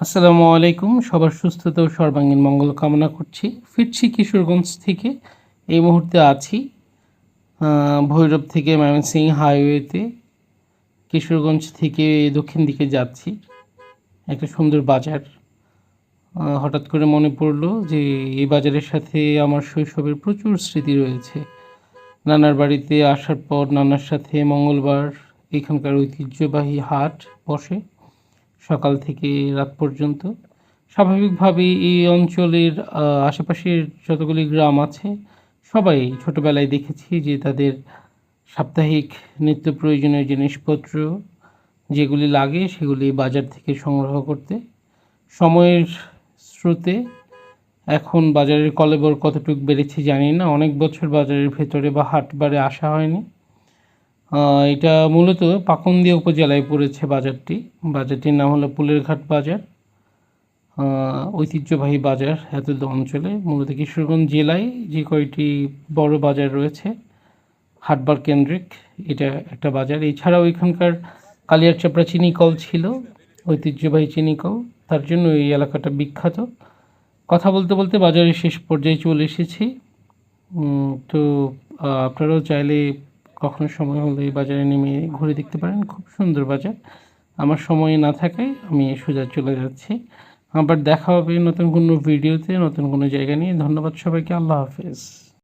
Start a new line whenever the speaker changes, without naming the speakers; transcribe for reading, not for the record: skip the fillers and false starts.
আসসালামু আলাইকুম। সবার সুস্থতা ও সর্বাঙ্গীন মঙ্গল কামনা করছি। ফিরছি কিশোরগঞ্জ থেকে। এই মুহূর্তে আছি ভৈরব থেকে ময়মনসিংহ হাইওয়েতে। কিশোরগঞ্জ থেকে দক্ষিণ দিকে যাচ্ছি। একটা সুন্দর বাজার। হঠাৎ করে মনে পড়ল যে এই বাজারের সাথে আমার শৈশবের প্রচুর স্মৃতি রয়েছে। নানার বাড়িতে আসার পর নানার সাথে মঙ্গলবার এখানকার ঐতিহ্যবাহী হাট বসে সকাল থেকে রাত পর্যন্ত। স্বাভাবিকভাবেই এই অঞ্চলের আশেপাশের যতগুলি গ্রাম আছে সবাই ছোটোবেলায় দেখেছি যে তাদের সাপ্তাহিক নিত্য প্রয়োজনীয় জিনিসপত্র যেগুলি লাগে সেগুলি বাজার থেকে সংগ্রহ করতে। সময়ের স্রোতে এখন বাজারের কলেবর কতটুকু বেড়েছে জানি না, অনেক বছর বাজারের ভেতরে বা হাটবারে আসা হয়নি। এটা মূলত পাকুন্দিয়া উপজেলায় পড়েছে বাজারটি। বাজারটির নাম হলো পুলেরঘাট বাজার। ঐতিহ্যবাহী বাজার এত অঞ্চলে, মূলত কিশোরগঞ্জ জেলায় যে কয়টি বড় বাজার রয়েছে হাটবার কেন্দ্রিক, এটা একটা বাজার। এছাড়াও এখানকার কালিয়ারচাপড়া চিনিকল ছিল ঐতিহ্যবাহী চিনিকল, তার জন্য এই এলাকাটা বিখ্যাত। কথা বলতে বলতে বাজারের শেষ পর্যায়ে চলে এসেছি। তো আপনারাও চাইলে কখনো সময় হলে এই বাজারে নেমে ঘুরে দেখতে পারেন, খুব সুন্দর বাজার। আমার সময় না থাকায় আমি সোজা চলে যাচ্ছি। আবার দেখা হবে নতুন কোনো ভিডিওতে, নতুন কোনো জায়গা নিয়ে। ধন্যবাদ সবাইকে। আল্লাহ হাফেজ।